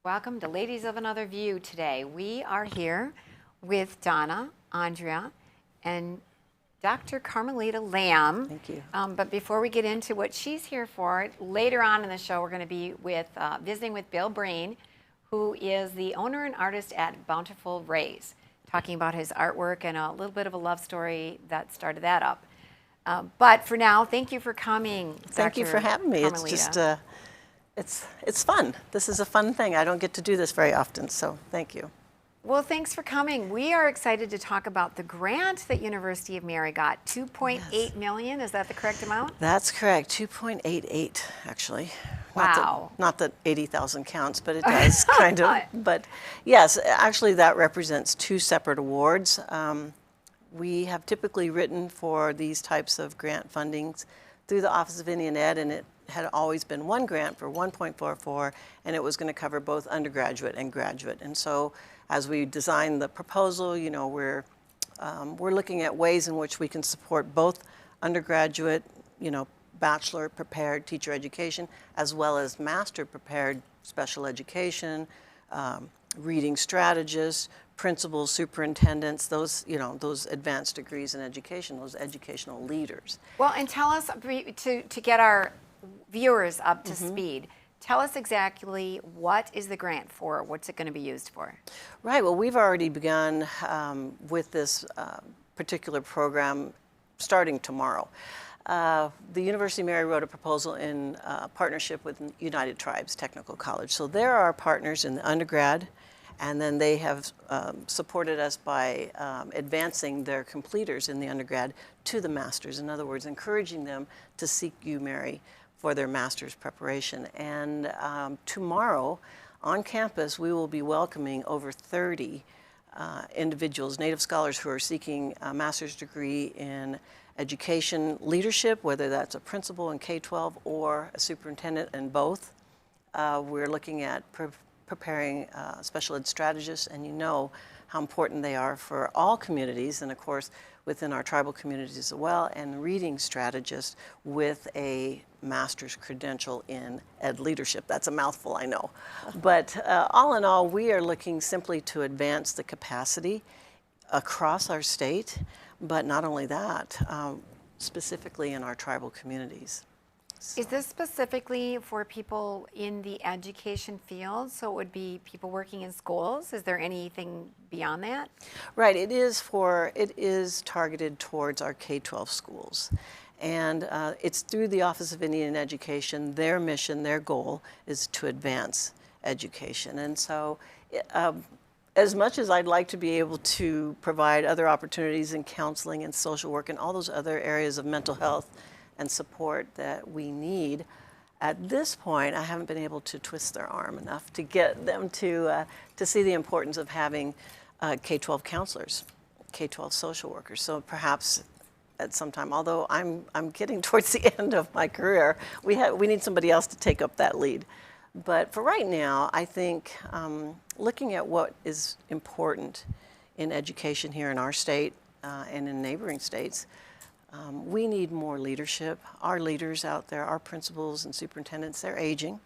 Welcome to Ladies of Another View today. We are here with Donna, Andrea, and Dr. Carmelita Lamb. Thank you. But before we get into what she's here for, later on in the show, we're going to be visiting with Bill Brien, who is the owner and artist at Bountiful Reis, talking about his artwork and a little bit of a love story that started that up. But for now, thank you for coming, Thank you for having me. Carmelita. It's just, it's fun. This is a fun thing. I don't get to do this very often, so thank you. Well, thanks for coming. We are excited to talk about the grant that University of Mary got, $2.8 million. Is that the correct amount? That's correct, 2.88 actually. Wow. Not that 80,000 counts, but it does kind of. But yes, actually that represents two separate awards. We have typically written for these types of grant fundings through the Office of Indian Ed, and it had always been one grant for 1.44, and it was going to cover both undergraduate and graduate. And so as we designed the proposal, you know, we're looking at ways in which we can support both undergraduate, you know, bachelor prepared teacher education, as well as master prepared special education, reading strategists, principals, superintendents, those, you know, those advanced degrees in education, those educational leaders. Well, and tell us, to get our viewers up to speed, tell us exactly what is the grant for? What's it going to be used for? Right, well, we've already begun with this particular program starting tomorrow. The University of Mary wrote a proposal in partnership with United Tribes Technical College. So they're our partners in the undergrad, and then they have supported us by advancing their completers in the undergrad to the masters. In other words, encouraging them to seek UMary for their master's preparation. And tomorrow on campus, we will be welcoming over 30 individuals, Native scholars who are seeking a master's degree in education leadership, whether that's a principal in K-12 or a superintendent in both. We're looking at preparing special ed strategists, and you know how important they are for all communities, and of course within our tribal communities as well, and reading strategists with a master's credential in ed leadership. That's a mouthful, I know. But all in all, we are looking simply to advance the capacity across our state, but not only that, specifically in our tribal communities. Is this specifically for people in the education field? So it would be people working in schools? Is there anything beyond that? Right, it is targeted towards our K-12 schools. And it's through the Office of Indian Education. Their mission, their goal is to advance education. And so as much as I'd like to be able to provide other opportunities in counseling and social work and all those other areas of mental health and support that we need, at this point, I haven't been able to twist their arm enough to get them to see the importance of having K-12 counselors, K-12 social workers. So perhaps at some time, although I'm getting towards the end of my career, we need somebody else to take up that lead. But for right now, I think looking at what is important in education here in our state and in neighboring states, we need more leadership. Our leaders out there, our principals and superintendents, they're aging.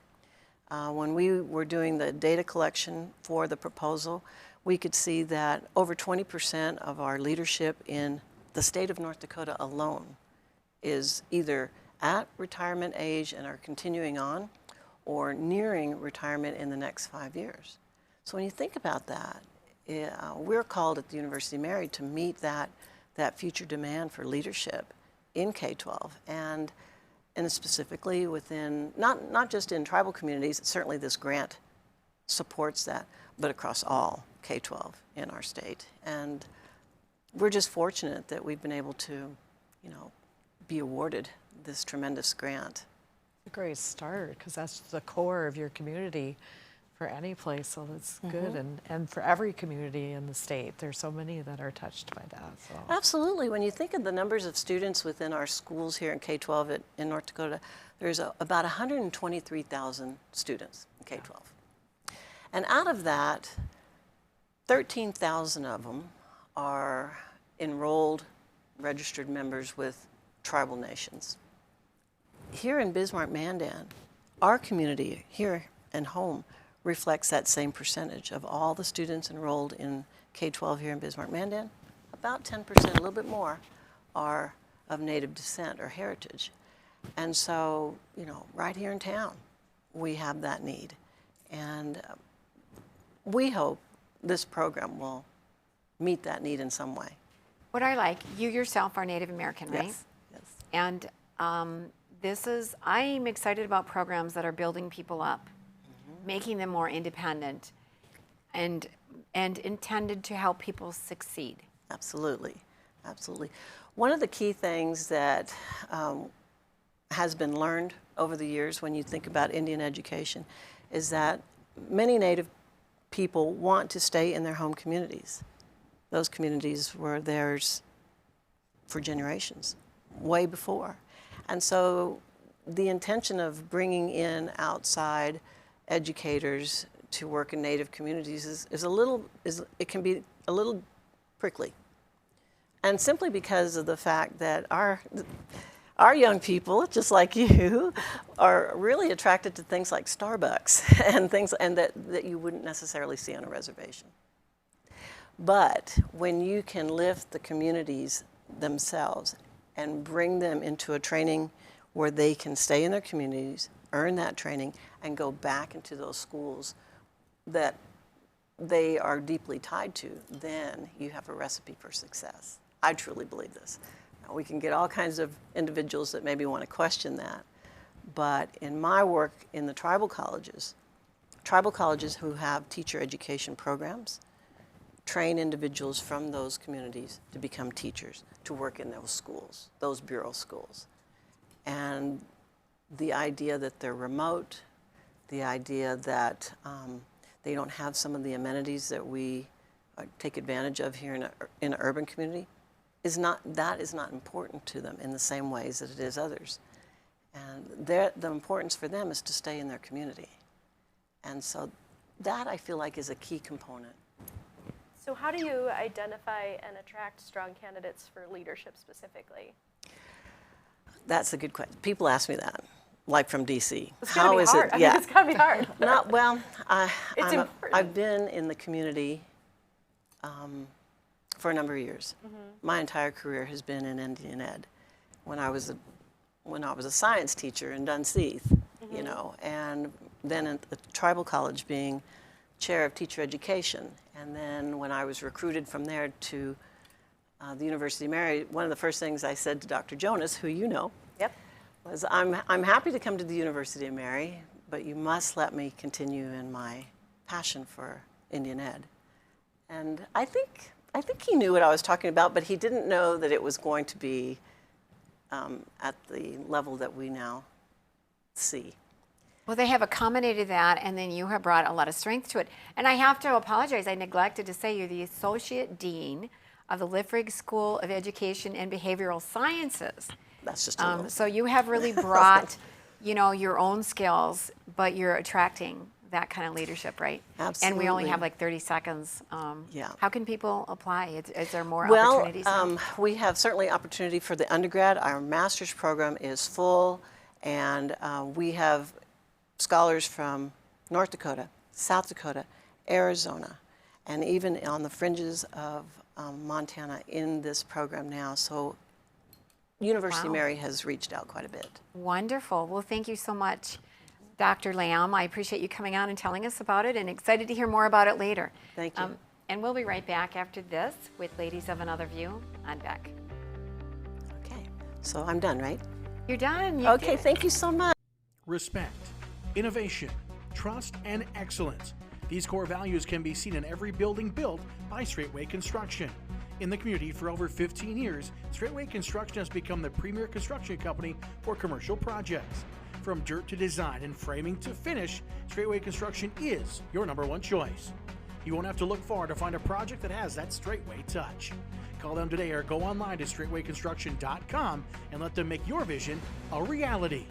When we were doing the data collection for the proposal, we could see that over 20% of our leadership in the state of North Dakota alone is either at retirement age and are continuing on, or nearing retirement in the next 5 years. So when you think about that, we're called at the University of Mary to meet that future demand for leadership in K-12, and specifically within, not just in tribal communities, certainly this grant supports that, but across all K-12 in our state. And we're just fortunate that we've been able to, you know, be awarded this tremendous grant. A great start, because that's the core of your community for any place, so that's good. And for every community in the state, there's so many that are touched by that. So. Absolutely. When you think of the numbers of students within our schools here in K-12 in North Dakota, there's about 123,000 students in K-12. And out of that, 13,000 of them are enrolled, registered members with tribal nations. Here in Bismarck-Mandan, our community here and home reflects that same percentage of all the students enrolled in K-12 here in Bismarck-Mandan. About 10%, a little bit more, are of Native descent or heritage. And so, you know, right here in town, we have that need. And we hope this program will meet that need in some way. What I like, you yourself are Native American, right? Yes, yes. And I'm excited about programs that are building people up, making them more independent, and intended to help people succeed. Absolutely, absolutely. One of the key things that has been learned over the years when you think about Indian education is that many Native people want to stay in their home communities. Those communities were theirs for generations, way before. And so the intention of bringing in outside educators to work in Native communities it can be a little prickly. And simply because of the fact that our young people, just like you, are really attracted to things like Starbucks and that you wouldn't necessarily see on a reservation. But when you can lift the communities themselves and bring them into a training where they can stay in their communities, earn that training, and go back into those schools that they are deeply tied to, then you have a recipe for success. I truly believe this. Now, we can get all kinds of individuals that maybe want to question that, but in my work in the tribal colleges who have teacher education programs train individuals from those communities to become teachers, to work in those schools, those bureau schools. And the idea that they're remote, the idea that they don't have some of the amenities that we take advantage of here in an urban community, is not important to them in the same ways that it is others. And the importance for them is to stay in their community. And so that, I feel like, is a key component. So how do you identify and attract strong candidates for leadership specifically? That's a good question. People ask me that, like from DC. It's gotta be hard. Yeah. It's gotta be hard. I've been in the community for a number of years. My entire career has been in Indian Ed. When I was a science teacher in Dunseith, you know, and then at the tribal college being chair of teacher education, and then when I was recruited from there to the University of Mary, one of the first things I said to Dr. Jonas, who you know, was I'm happy to come to the University of Mary, but you must let me continue in my passion for Indian Ed. And I think he knew what I was talking about, but he didn't know that it was going to be at the level that we now see. Well, they have accommodated that, and then you have brought a lot of strength to it. And I have to apologize. I neglected to say you're the Associate Dean of the Liffrig School of Education and Behavioral Sciences. That's just a little. So you have really brought, you know, your own skills, but you're attracting that kind of leadership, right? Absolutely. And we only have like 30 seconds. Yeah. How can people apply? Is there more Well, opportunities now? we have certainly opportunity for the undergrad. Our master's program is full, and we have scholars from North Dakota, South Dakota, Arizona, and even on the fringes of Montana in this program now. So University of Mary has reached out quite a bit. Wonderful. Well, thank you so much, Dr. Lamb. I appreciate you coming out and telling us about it, and excited to hear more about it later. Thank you. And we'll be right back after this with Ladies of Another View on Beck. Okay, so I'm done, right? You're done. You Okay, did it. thank you so much. Respect, innovation, trust, and excellence. These core values can be seen in every building built by Straightway Construction. In the community for over 15 years, Straightway Construction has become the premier construction company for commercial projects. From dirt to design and framing to finish, Straightway Construction is your #1 choice. You won't have to look far to find a project that has that Straightway touch. Call them today or go online to straightwayconstruction.com and let them make your vision a reality.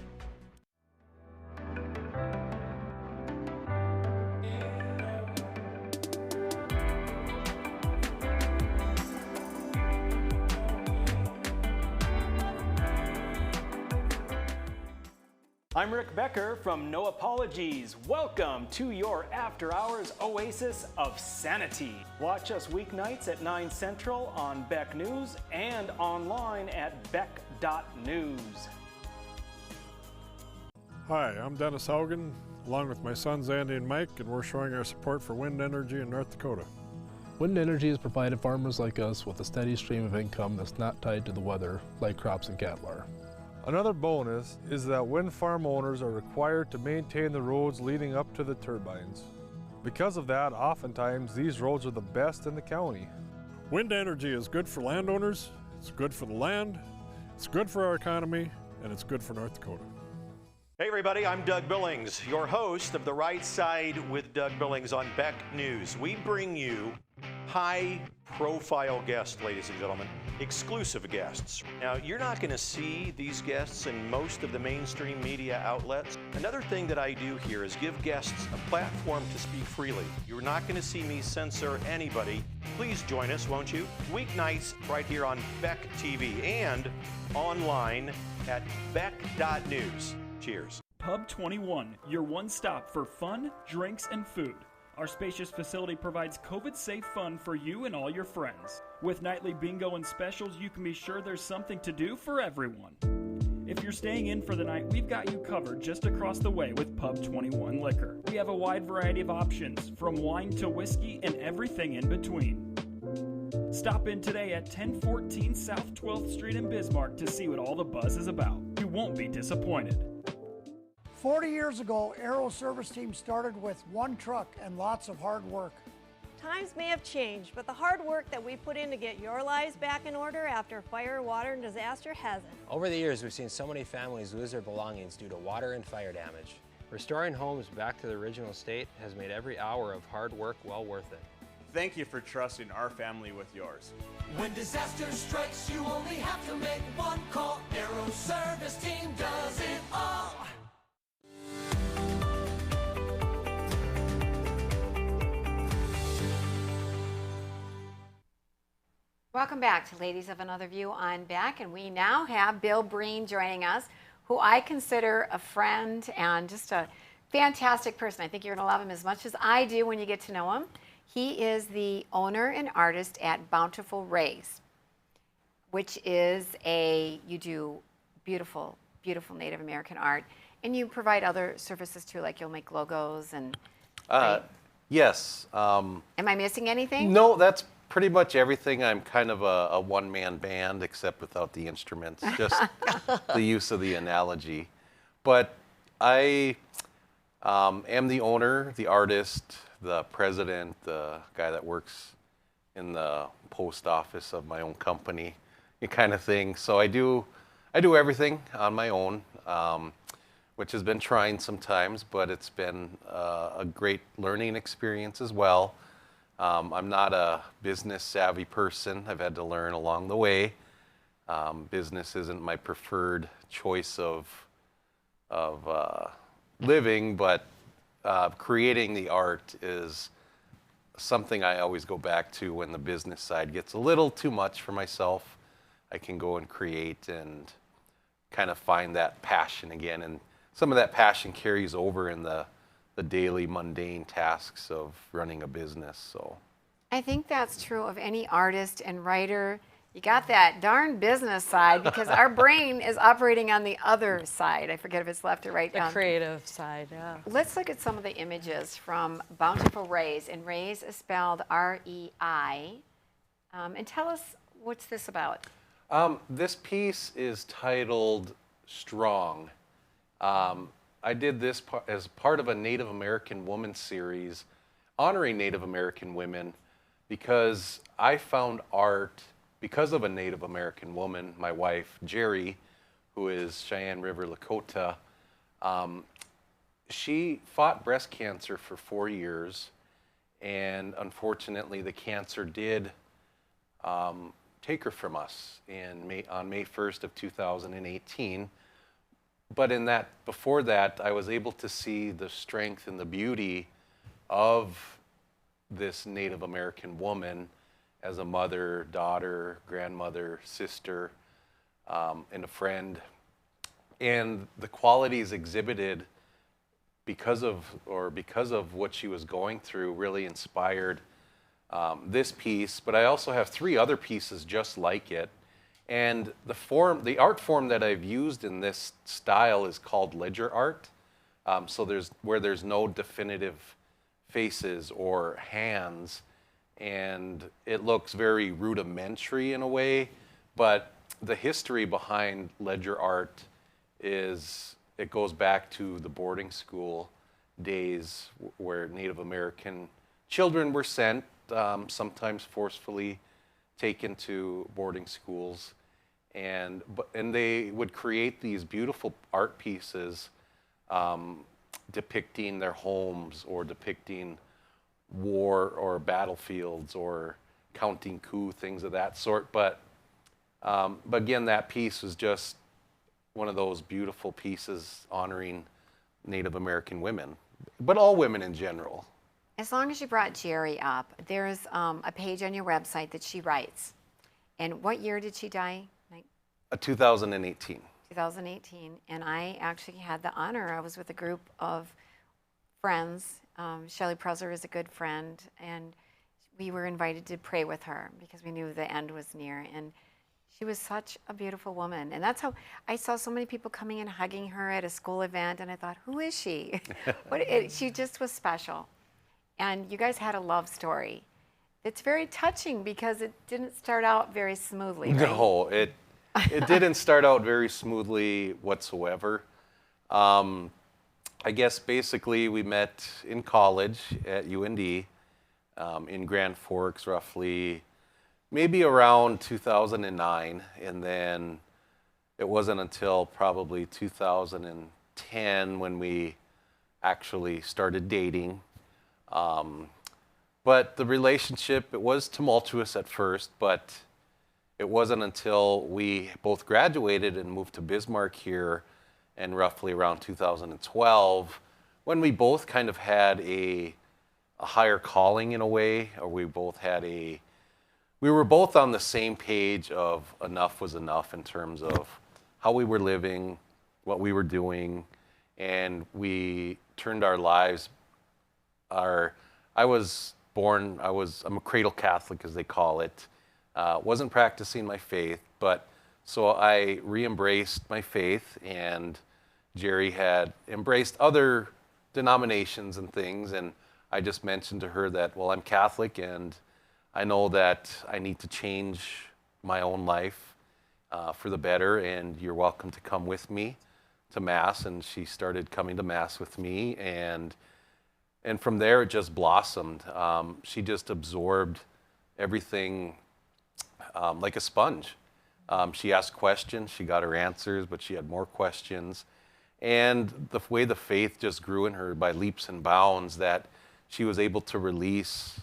I'm Rick Becker from No Apologies. Welcome to your after hours oasis of sanity. Watch us weeknights at 9 Central on Beck News and online at beck.news. Hi, I'm Dennis Haugen, along with my sons Andy and Mike, and we're showing our support for wind energy in North Dakota. Wind energy has provided farmers like us with a steady stream of income that's not tied to the weather like crops and cattle are. Another bonus is that wind farm owners are required to maintain the roads leading up to the turbines. Because of that, oftentimes these roads are the best in the county. Wind energy is good for landowners, it's good for the land, it's good for our economy, and it's good for North Dakota. Hey everybody, I'm Doug Billings, your host of The Right Side with Doug Billings on Beck News. We bring you high-profile guests, ladies and gentlemen, exclusive guests. Now, you're not going to see these guests in most of the mainstream media outlets. Another thing that I do here is give guests a platform to speak freely. You're not going to see me censor anybody. Please join us, won't you? Weeknights right here on Beck TV and online at beck.news. Cheers. Pub 21, your one stop for fun, drinks, and food. Our spacious facility provides COVID-safe fun for you and all your friends. With nightly bingo and specials, you can be sure there's something to do for everyone. If you're staying in for the night, we've got you covered just across the way with Pub 21 Liquor. We have a wide variety of options, from wine to whiskey and everything in between. Stop in today at 1014 South 12th Street in Bismarck to see what all the buzz is about. You won't be disappointed. 40 years ago, Aero Service Team started with one truck and lots of hard work. Times may have changed, but the hard work that we put in to get your lives back in order after fire, water, and disaster hasn't. Over the years, we've seen so many families lose their belongings due to water and fire damage. Restoring homes back to the original state has made every hour of hard work well worth it. Thank you for trusting our family with yours. When disaster strikes, you only have to make one call. Aero Service Team does it all. Welcome back to Ladies of Another View on Beck, and we now have Bill Brien joining us, who I consider a friend and just a fantastic person. I think you're going to love him as much as I do when you get to know him. He is the owner and artist at Bountiful Reis, which is you do beautiful, beautiful Native American art, and you provide other services too, like you'll make logos and. Right? Yes. Am I missing anything? No, that's pretty much everything. I'm kind of a one-man band, except without the instruments, just the use of the analogy. But I am the owner, the artist, the president, the guy that works in the post office of my own company, kind of thing. So I do everything on my own, which has been trying sometimes, but it's been a great learning experience as well. I'm not a business savvy person. I've had to learn along the way. Business isn't my preferred choice of living, but creating the art is something I always go back to when the business side gets a little too much for myself. I can go and create and kind of find that passion again, and some of that passion carries over in the daily mundane tasks of running a business. So I think that's true of any artist and writer. You got that darn business side because our brain is operating on the other side. I forget if it's left or right. The creative side, yeah. Let's look at some of the images from Bountiful Reis, and Reis is spelled R-E-I. And tell us, what's this about? This piece is titled Strong. I did this as part of a Native American Woman series honoring Native American women because I found art because of a Native American woman, my wife, Jerry, who is Cheyenne River Lakota. She fought breast cancer for 4 years, and unfortunately the cancer did take her from us on May 1st of 2018. But before that, I was able to see the strength and the beauty of this Native American woman as a mother, daughter, grandmother, sister, and a friend. and the qualities exhibited because of what she was going through really inspired this piece. But I also have 3 other pieces just like it. And the art form that I've used in this style is called ledger art. So there's no definitive faces or hands, and it looks very rudimentary in a way, but the history behind ledger art it goes back to the boarding school days where Native American children were sent, sometimes forcefully taken to boarding schools, and they would create these beautiful art pieces depicting their homes or depicting war or battlefields or counting coup, things of that sort. But again, that piece was just one of those beautiful pieces honoring Native American women, but all women in general. As long as you brought Jerry up, there's a page on your website that she writes. And what year did she die? 2018. 2018. And I actually had the honor, I was with a group of friends. Shelley Presler is a good friend, and we were invited to pray with her because we knew the end was near. And she was such a beautiful woman. And that's how I saw so many people coming and hugging her at a school event, and I thought, who is she? She just was special. And you guys had a love story. It's very touching because it didn't start out very smoothly, right? No, it didn't start out very smoothly whatsoever. I guess basically we met in college at UND in Grand Forks, roughly maybe around 2009, and then it wasn't until probably 2010 when we actually started dating. But the relationship, it was tumultuous at first, but it wasn't until we both graduated and moved to Bismarck here in roughly around 2012 when we both kind of had a higher calling in a way, or we were both on the same page of enough was enough in terms of how we were living, what we were doing, and we turned our lives. I'm a cradle Catholic, as they call it. Wasn't practicing my faith, but so I re-embraced my faith, and Jerry had embraced other denominations and things, and I just mentioned to her that, well, I'm Catholic, and I know that I need to change my own life for the better, and you're welcome to come with me to Mass. And she started coming to Mass with me, and from there it just blossomed. She just absorbed everything like a sponge. She asked questions, she got her answers, but she had more questions. And the way the faith just grew in her by leaps and bounds, that she was able to release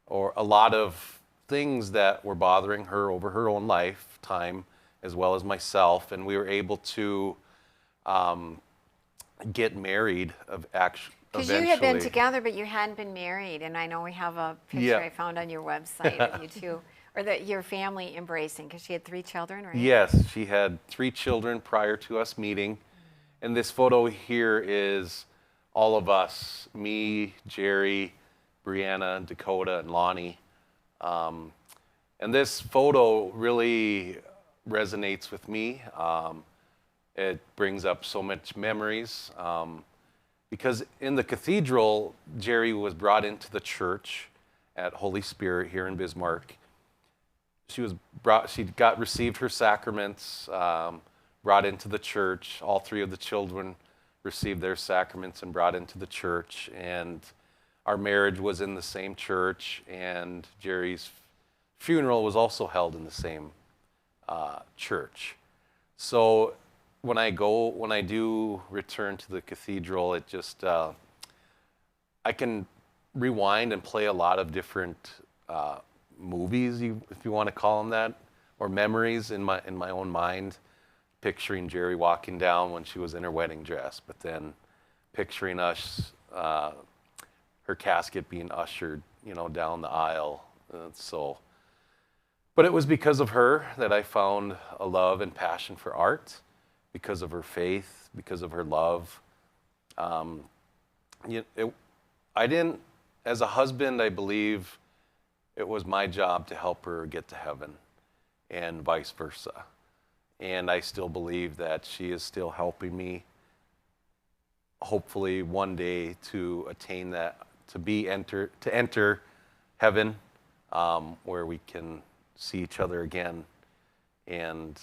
a lot of things that were bothering her over her own lifetime, as well as myself. And we were able to get married eventually. Because you had been together, but you hadn't been married. And I know we have a picture I found on your website of you two, or your family embracing, because she had 3 children, right? Yes, she had 3 children prior to us meeting. And this photo here is all of us, me, Jerry, Brianna, Dakota, and Lonnie. And this photo really resonates with me. It brings up so much memories. Because in the cathedral, Jerry was brought into the church at Holy Spirit here in Bismarck. She received her sacraments, brought into the church. All 3 of the children received their sacraments and brought into the church. And our marriage was in the same church, and Jerry's funeral was also held in the same church. So when I do return to the cathedral, it just I can rewind and play a lot of different movies, if you want to call them that, or memories in my own mind, picturing Jerry walking down when she was in her wedding dress, but then picturing us, her casket being ushered, down the aisle. But it was because of her that I found a love and passion for art, because of her faith, because of her love. I didn't, as a husband, I believe it was my job to help her get to heaven and vice versa. And I still believe that she is still helping me, hopefully one day to attain that, to enter heaven, where we can see each other again, and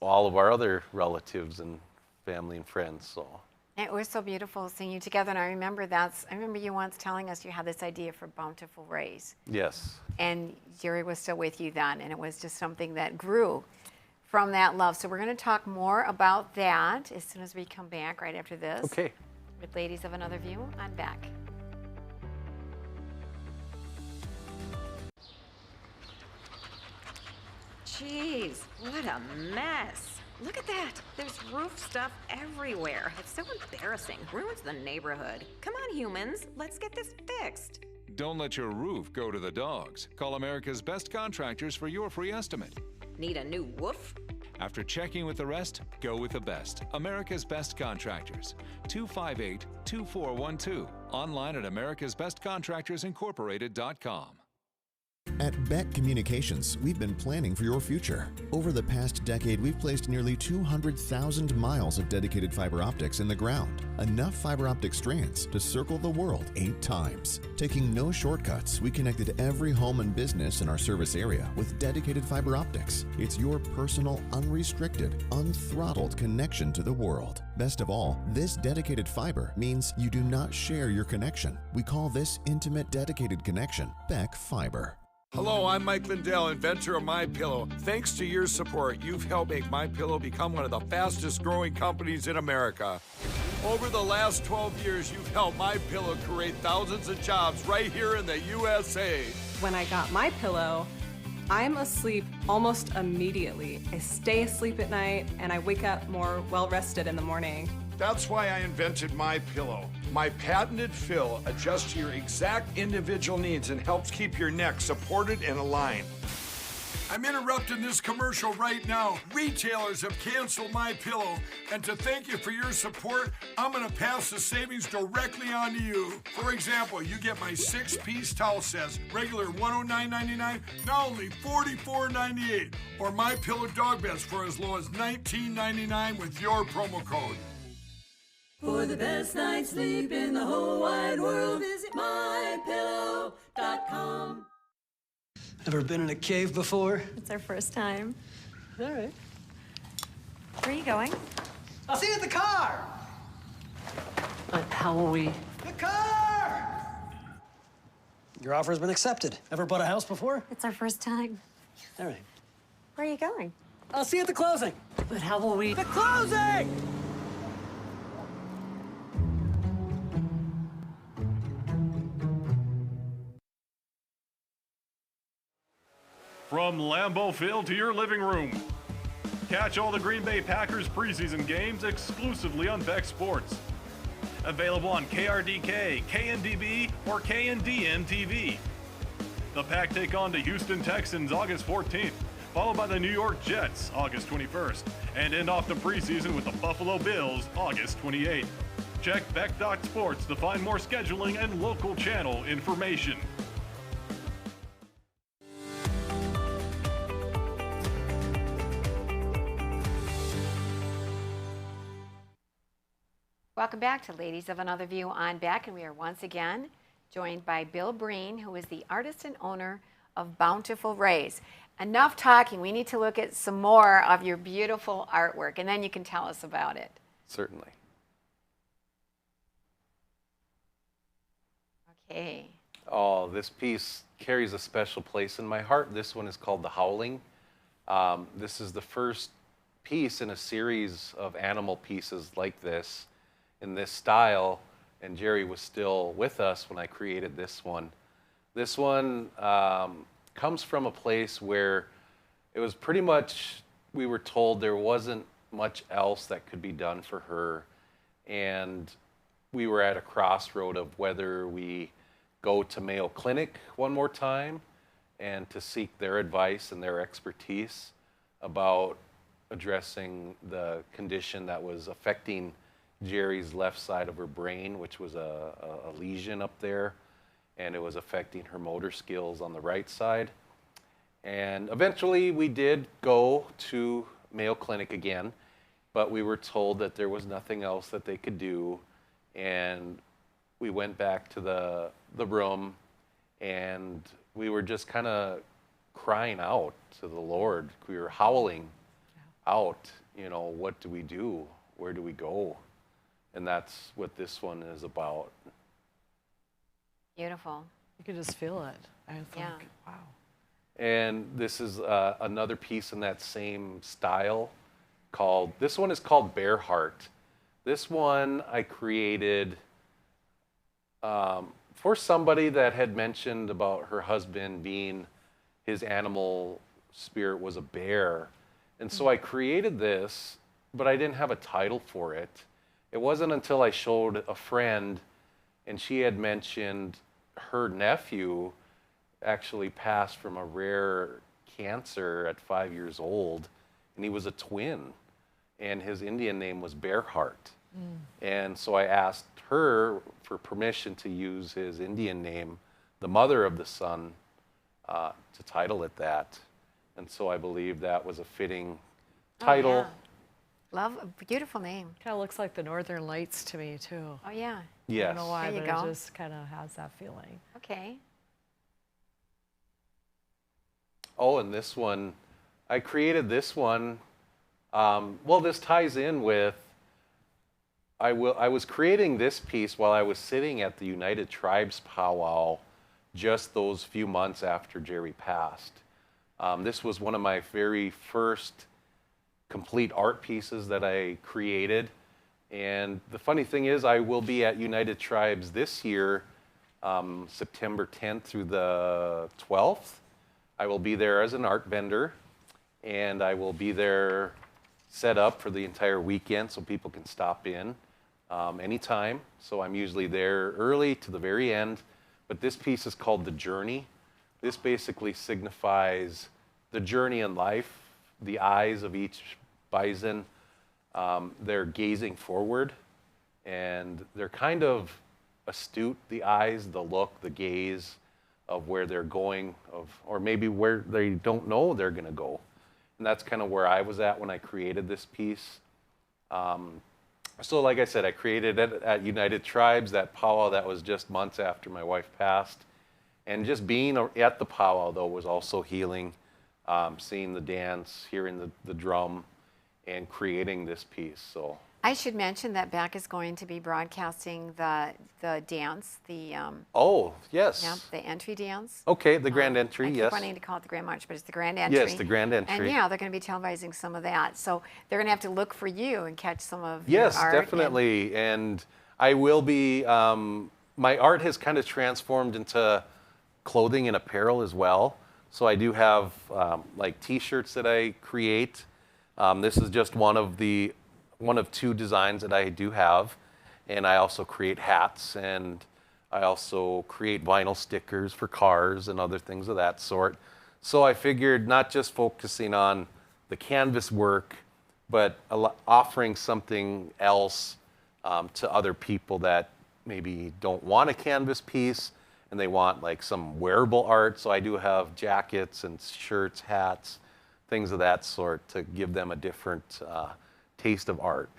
all of our other relatives and family and friends. So it was so beautiful seeing you together, and I remember you once telling us you had this idea for Bountiful Reis. yes. And Jerry was still with you then, and it was just something that grew from that love. So we're going to talk more about that as soon as we come back right after this. Okay. With Ladies of Another View, I'm back. Jeez, what a mess. Look at that. There's roof stuff everywhere. It's so embarrassing. Ruins the neighborhood. Come on, humans. Let's get this fixed. Don't let your roof go to the dogs. Call America's Best Contractors for your free estimate. Need a new woof? After checking with the rest, go with the best. America's Best Contractors. 258-2412. Online at americasbestcontractorsincorporated.com. At Beck Communications, we've been planning for your future. Over the past decade, we've placed nearly 200,000 miles of dedicated fiber optics in the ground. Enough fiber optic strands to circle the world 8 times. Taking no shortcuts, we connected every home and business in our service area with dedicated fiber optics. It's your personal, unrestricted, unthrottled connection to the world. Best of all, this dedicated fiber means you do not share your connection. We call this intimate dedicated connection Beck Fiber. Hello, I'm Mike Lindell, inventor of MyPillow. Thanks to your support, you've helped make MyPillow become one of the fastest growing companies in America. Over the last 12 years, you've helped MyPillow create thousands of jobs right here in the USA. When I got MyPillow, I'm asleep almost immediately. I stay asleep at night and I wake up more well-rested in the morning. That's why I invented MyPillow. My patented fill adjusts to your exact individual needs and helps keep your neck supported and aligned. I'm interrupting this commercial right now. Retailers have canceled MyPillow, and to thank you for your support, I'm gonna pass the savings directly on to you. For example, you get my 6-piece towel sets, regular $109.99, now only $44.98, or MyPillow dog beds for as low as $19.99 with your promo code. For the best night's sleep in the whole wide world, visit mypillow.com. Ever been in a cave before? It's our first time. All right. Where are you going? I'll see you at the car! How will we? The car! Your offer has been accepted. Ever bought a house before? It's our first time. All right. Where are you going? I'll see you at the closing. But how will we? The closing! From Lambeau Field to your living room. Catch all the Green Bay Packers preseason games exclusively on Beck Sports. Available on KRDK, KNDB, or KNDM TV. The Pack take on the Houston Texans August 14th, followed by the New York Jets August 21st, and end off the preseason with the Buffalo Bills August 28th. Check Beck.Sports to find more scheduling and local channel information. Welcome back to Ladies of Another View on Beck, and we are once again joined by Bill Brien, who is the artist and owner of Bountiful Reis. Enough talking. We need to look at some more of your beautiful artwork, and then you can tell us about it. Certainly. Okay. Oh, this piece carries a special place in my heart. This one is called The Howling. This is the first piece in a series of animal pieces like this, in this style, and Jerry was still with us when I created this one. This one comes from a place where it was pretty much, we were told there wasn't much else that could be done for her, and we were at a crossroad of whether we go to Mayo Clinic one more time and to seek their advice and their expertise about addressing the condition that was affecting Jerry's left side of her brain, which was a lesion up there, and it was affecting her motor skills on the right side. And eventually we did go to Mayo Clinic again, but we were told that there was nothing else that they could do. And we went back to the room, and we were just kind of crying out to the Lord. We were howling out, you know, what do we do? Where do we go? And that's what this one is about. Beautiful. You could just feel it. I think, wow. And this is another piece in that same style called, this one is called Bear Heart. This one I created for somebody that had mentioned about her husband being, his animal spirit was a bear. And so I created this, but I didn't have a title for it. It wasn't until I showed a friend, and she had mentioned her nephew actually passed from a rare cancer at 5 years old, and he was a twin, and his Indian name was Bearheart. And so I asked her for permission to use his Indian name, the mother of the son, to title it that. And so I believe that was a fitting title. Oh, yeah. Love, a beautiful name. Kind of looks like the Northern Lights to me, too. Oh, yeah. Yes. I don't know why, There you but go. it just kind of has that feeling. Okay. Oh, and this one, I created this one. Well, this ties in with, I was creating this piece while I was sitting at the United Tribes powwow just those few months after Jerry passed. This was one of my very first complete art pieces that I created. And the funny thing is, I will be at United Tribes this year, September 10th through the 12th. I will be there as an art vendor, and I will be there set up for the entire weekend so people can stop in anytime. So I'm usually there early to the very end. But this piece is called The Journey. This basically signifies the journey in life. The eyes of each bison, they're gazing forward, and they're kind of astute, the eyes, the look, the gaze of where they're going, or maybe where they don't know they're going to go. And that's kind of where I was at when I created this piece. So like I said, I created it at United Tribes, that powwow that was just months after my wife passed. And just being at the powwow, though, was also healing. Seeing the dance, hearing the drum, and creating this piece. So I should mention that Beck is going to be broadcasting the dance, oh, yes. Yeah, the entry dance. Okay, the grand entry, I keep yes. wanting to call it the grand march, but it's the grand entry. Yes, the grand entry. And yeah, they're going to be televising some of that. So they're going to have to look for you and catch some of yes, your art. definitely. And I will be, my art has kind of transformed into clothing and apparel as well. So I do have like t-shirts that I create. This is just one of two designs that I do have. And I also create hats, and I also create vinyl stickers for cars and other things of that sort. So I figured not just focusing on the canvas work, but offering something else to other people that maybe don't want a canvas piece and they want like some wearable art. So I do have jackets and shirts, hats, things of that sort to give them a different taste of art.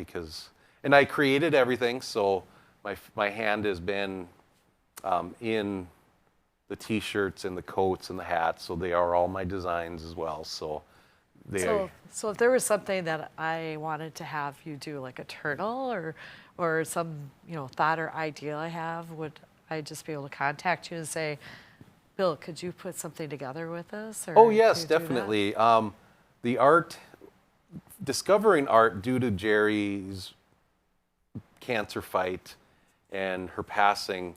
And I created everything, so my hand has been in the t-shirts and the coats and the hats, so they are all my designs as well. So if there was something that I wanted to have you do, like a turtle or some thought or idea I have, would I just be able to contact you and say, Bill, could you put something together with us? Or oh yes, definitely. The art, discovering art due to Jerry's cancer fight and her passing,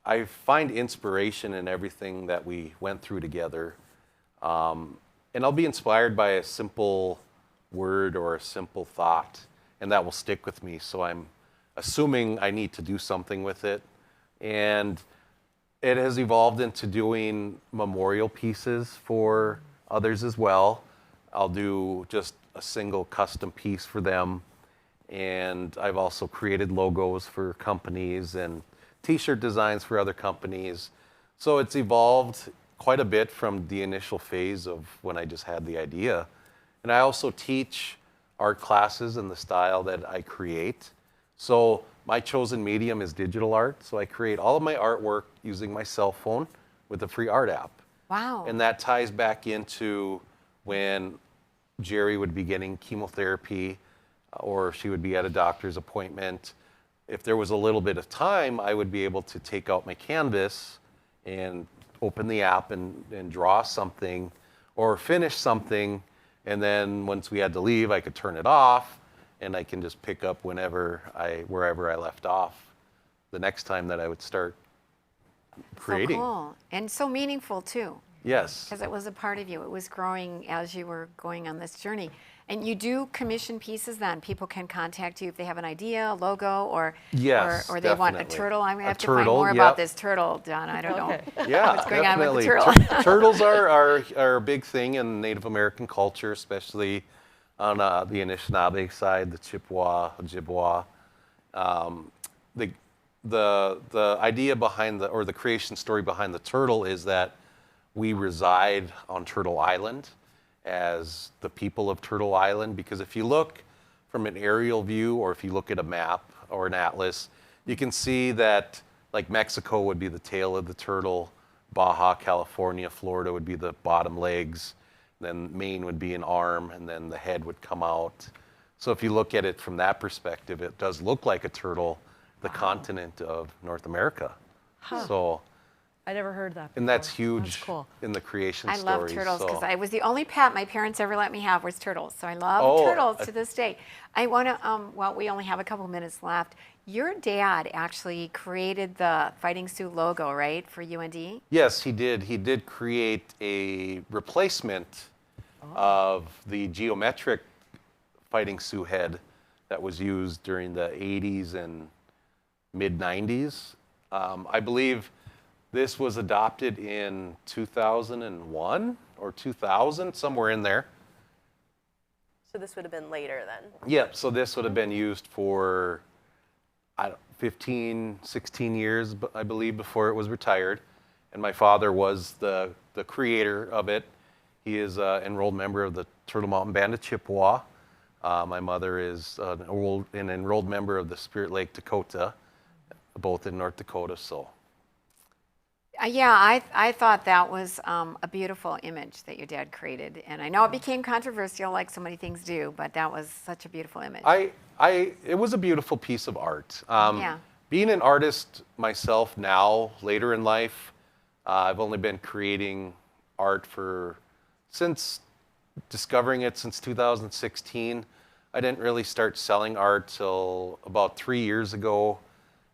I find inspiration in everything that we went through together. And I'll be inspired by a simple word or a simple thought, and that will stick with me. So I'm assuming I need to do something with it. And it has evolved into doing memorial pieces for others as well. I'll do just a single custom piece for them. And I've also created logos for companies and t-shirt designs for other companies. So it's evolved quite a bit from the initial phase of when I just had the idea. And I also teach art classes in the style that I create. So my chosen medium is digital art. So I create all of my artwork using my cell phone with a free art app. Wow. And that ties back into when Jerry would be getting chemotherapy or she would be at a doctor's appointment. If there was a little bit of time, I would be able to take out my canvas and open the app and draw something or finish something. And then once we had to leave, I could turn it off and I can just pick up wherever I left off the next time that I would start creating. So cool. And so meaningful too. Yes. Because it was a part of you. It was growing as you were going on this journey. And you do commission pieces then? People can contact you if they have an idea, a logo, or yes, or they want a definitely. turtle. I'm going to have to turtle, find more yep. about this turtle, John. I don't know Yeah, what's going definitely. on with the turtle. Turtles are a big thing in Native American culture, especially on the Anishinaabe side, the Chippewa, Ojibwa. The idea behind the creation story behind the turtle is that we reside on Turtle Island as the people of Turtle Island, because if you look from an aerial view or if you look at a map or an atlas, you can see that like Mexico would be the tail of the turtle, Baja California, Florida would be the bottom legs, then Maine would be an arm, and then the head would come out. So if you look at it from that perspective, it does look like a turtle, the continent of North America. Huh. So I never heard that before. and that's huge That's cool. in the creation I stories. love turtles because so. I was the only pet my parents ever let me have was turtles. So I love turtles to this day. I want to, well, we only have a couple minutes left. Your dad actually created the Fighting Sioux logo, right, for UND? Yes, he did. He did create a replacement of the geometric Fighting Sioux head that was used during the 80s and mid-90s. I believe this was adopted in 2001 or 2000, somewhere in there. So this would have been later then? Yep, so this would have been used for 15, 16 years, I believe, before it was retired. And my father was the creator of it. He is an enrolled member of the Turtle Mountain Band of Chippewa. My mother is an enrolled member of the Spirit Lake Dakota, both in North Dakota, so. Yeah, I thought that was a beautiful image that your dad created. And I know it became controversial like so many things do, but that was such a beautiful image. It was a beautiful piece of art. Yeah. Being an artist myself now, later in life, I've only been creating art since discovering it since 2016. I didn't really start selling art till about 3 years ago,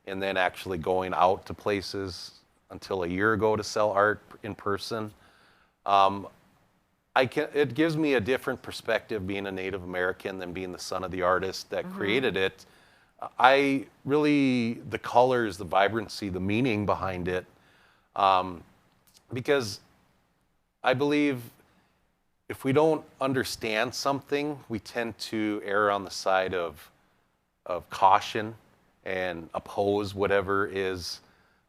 and then actually going out to places until a year ago to sell art in person. It gives me a different perspective being a Native American than being the son of the artist that created it. The colors, the vibrancy, the meaning behind it, because I believe if we don't understand something, we tend to err on the side of caution and oppose whatever is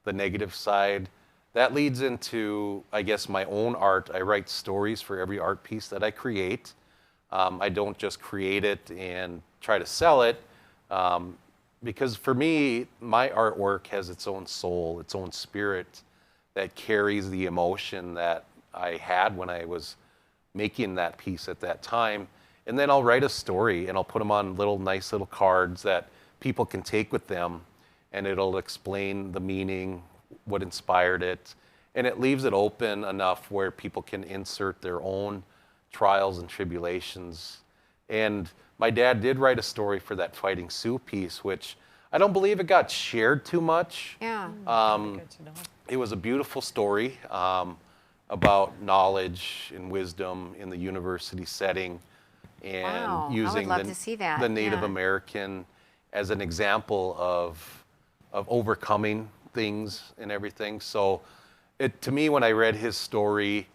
the negative side. That leads into, I guess, my own art. I write stories for every art piece that I create. I don't just create it and try to sell it, because for me, my artwork has its own soul, its own spirit that carries the emotion that I had when I was making that piece at that time. And then I'll write a story and I'll put them on nice little cards that people can take with them, and it'll explain the meaning, what inspired it, and it leaves it open enough where people can insert their own trials and tribulations. And my dad did write a story for that Fighting Sioux piece, which I don't believe it got shared too much. Yeah. It was a beautiful story about knowledge and wisdom in the university setting, and Wow, I would using love to see that, the Native yeah. American as an example of overcoming things and everything. So to me, when I read his story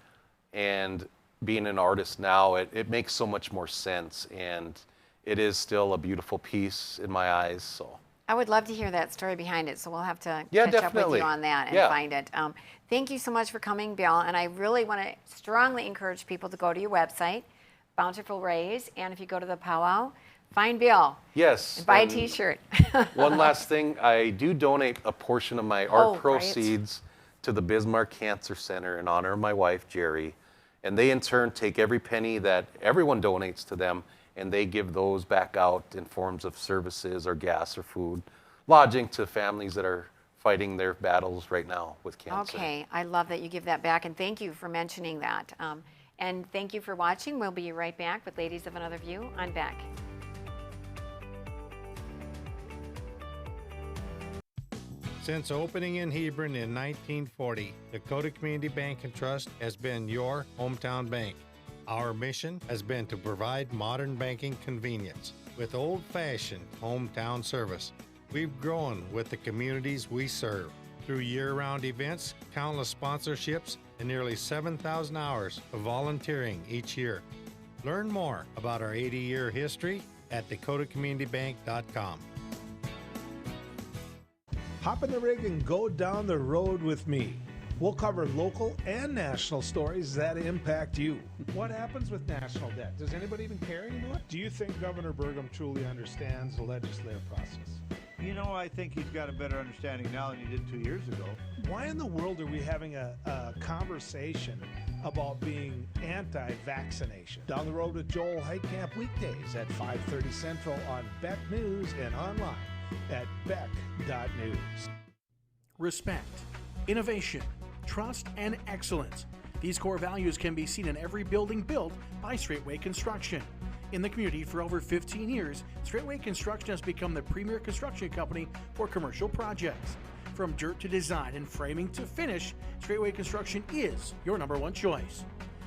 and being an artist now, it makes so much more sense, and it is still a beautiful piece in my eyes. So I would love to hear that story behind it, so we'll have to Yeah, catch up with definitely. you on that and Yeah. find it. Thank you so much for coming, Bill, and I really want to strongly encourage people to go to your website, Bountiful Reis, and if you go to the powwow, find Bill. Yes. And buy a and T-shirt. One last thing, I do donate a portion of my art right. proceeds to the Bismarck Cancer Center in honor of my wife, Jerry. And they in turn take every penny that everyone donates to them, and they give those back out in forms of services or gas or food, lodging to families that are fighting their battles right now with cancer. Okay, I love that you give that back, and thank you for mentioning that. And thank you for watching. We'll be right back with Ladies of Another View on Beck. Since opening in Hebron in 1940, Dakota Community Bank and Trust has been your hometown bank. Our mission has been to provide modern banking convenience with old-fashioned hometown service. We've grown with the communities we serve through year-round events, countless sponsorships, and nearly 7,000 hours of volunteering each year. Learn more about our 80-year history at dakotacommunitybank.com. Hop in the rig and go down the road with me. We'll cover local and national stories that impact you. What happens with national debt? Does anybody even care anymore? Do you think Governor Burgum truly understands the legislative process? You know, I think he's got a better understanding now than he did 2 years ago. Why in the world are we having a conversation about being anti-vaccination? Down the Road with Joel Heitkamp weekdays at 5:30 Central on Beck News and online at beck.news. Respect, innovation, trust, and excellence. These core values can be seen in every building built by Straightway Construction. In the community for over 15 years, Straightway Construction has become the premier construction company for commercial projects. From dirt to design and framing to finish, Straightway Construction is your #1 choice.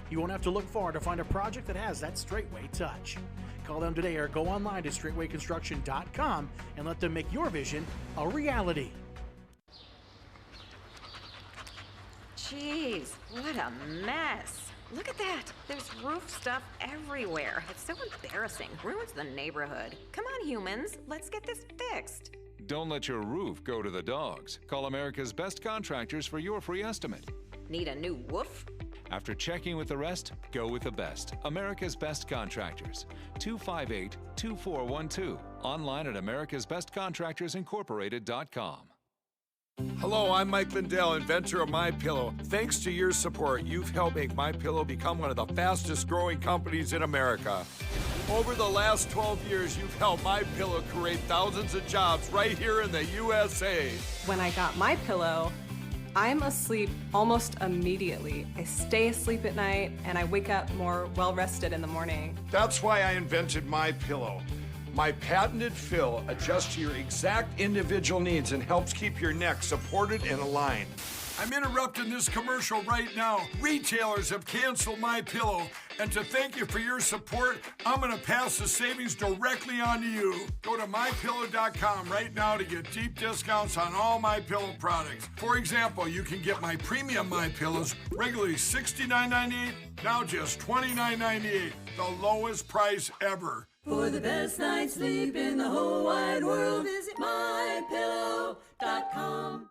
You won't have to look far to find a project that has that Straightway touch. Call them today or go online to straightwayconstruction.com and let them make your vision a reality. Jeez, what a mess. Look at that. There's roof stuff everywhere. It's so embarrassing. Ruins the neighborhood. Come on, humans. Let's get this fixed. Don't let your roof go to the dogs. Call America's Best Contractors for your free estimate. Need a new woof? After checking with the rest, go with the best. America's Best Contractors. 258-2412. Online at americasbestcontractorsincorporated.com. Hello, I'm Mike Lindell, inventor of MyPillow. Thanks to your support, you've helped make MyPillow become one of the fastest growing companies in America. Over the last 12 years, you've helped MyPillow create thousands of jobs right here in the USA. When I got my pillow, I'm asleep almost immediately. I stay asleep at night and I wake up more well-rested in the morning. That's why I invented MyPillow. My patented fill adjusts to your exact individual needs and helps keep your neck supported and aligned. I'm interrupting this commercial right now. Retailers have canceled MyPillow, and to thank you for your support, I'm going to pass the savings directly on to you. Go to MyPillow.com right now to get deep discounts on all MyPillow products. For example, you can get my premium MyPillows regularly $69.98, now just $29.98, the lowest price ever. For the best night's sleep in the whole wide world, visit mypillow.com.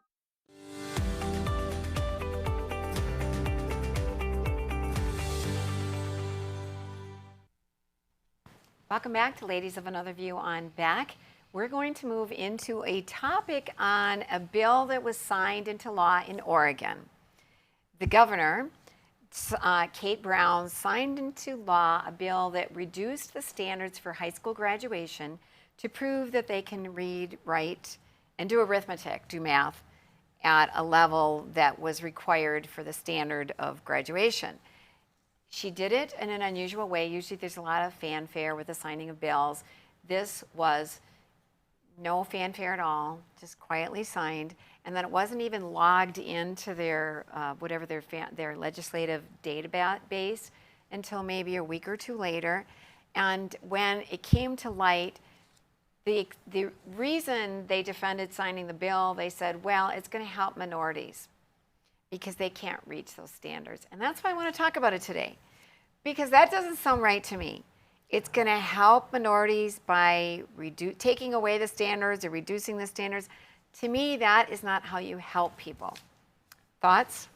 Welcome back to Ladies of Another View on Beck. We're going to move into a topic on a bill that was signed into law in Oregon. The governor, Kate Brown, signed into law a bill that reduced the standards for high school graduation to prove that they can read, write, and do arithmetic, do math, at a level that was required for the standard of graduation. She did it in an unusual way. Usually there's a lot of fanfare with the signing of bills. This was no fanfare at all, just quietly signed. And then it wasn't even logged into their, whatever their legislative database until maybe a week or two later. And when it came to light, the reason they defended signing the bill, they said, well, it's going to help minorities because they can't reach those standards. And that's why I want to talk about it today. Because that doesn't sound right to me. It's going to help minorities by taking away the standards or reducing the standards. To me, that is not how you help people. Thoughts?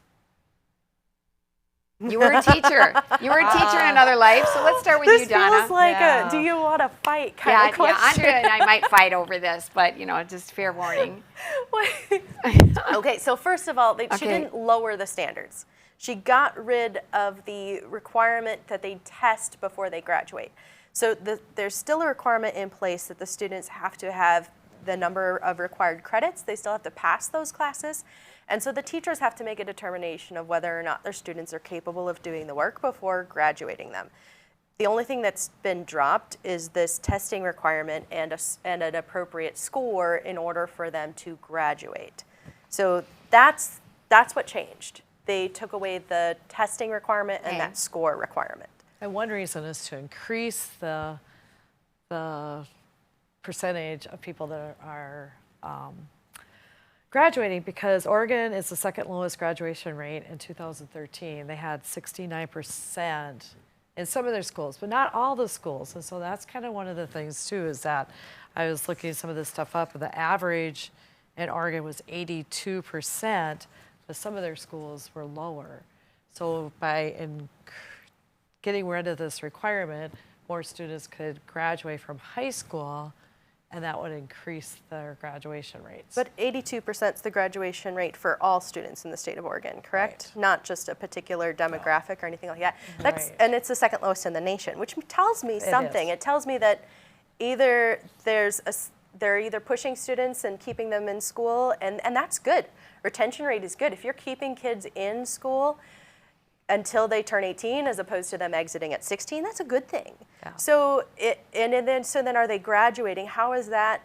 You were a teacher. You were a teacher in another life. So let's start with you, Donna. This feels like a do you want to fight kind of question. Yeah, Andrea and I might fight over this, but just fair warning. Okay, so first of all, she didn't lower the standards. She got rid of the requirement that they test before they graduate. So there's still a requirement in place that the students have to have the number of required credits. They still have to pass those classes. And so the teachers have to make a determination of whether or not their students are capable of doing the work before graduating them. The only thing that's been dropped is this testing requirement and an appropriate score in order for them to graduate. So that's what changed. They took away the testing requirement and that score requirement. And one reason is to increase the percentage of people that are graduating, because Oregon is the second lowest graduation rate in 2013. They had 69% in some of their schools, but not all the schools. And so that's kind of one of the things too, is that I was looking some of this stuff up, and the average in Oregon was 82%, but some of their schools were lower. So by getting rid of this requirement, more students could graduate from high school, and that would increase their graduation rates. But 82% is the graduation rate for all students in the state of Oregon, correct? Right. Not just a particular demographic or anything like that. And it's the second lowest in the nation, which tells me something. It tells me that either they're either pushing students and keeping them in school, and that's good. Retention rate is good. If you're keeping kids in school until they turn 18, as opposed to them exiting at 16, that's a good thing. Yeah. So then are they graduating? How is that?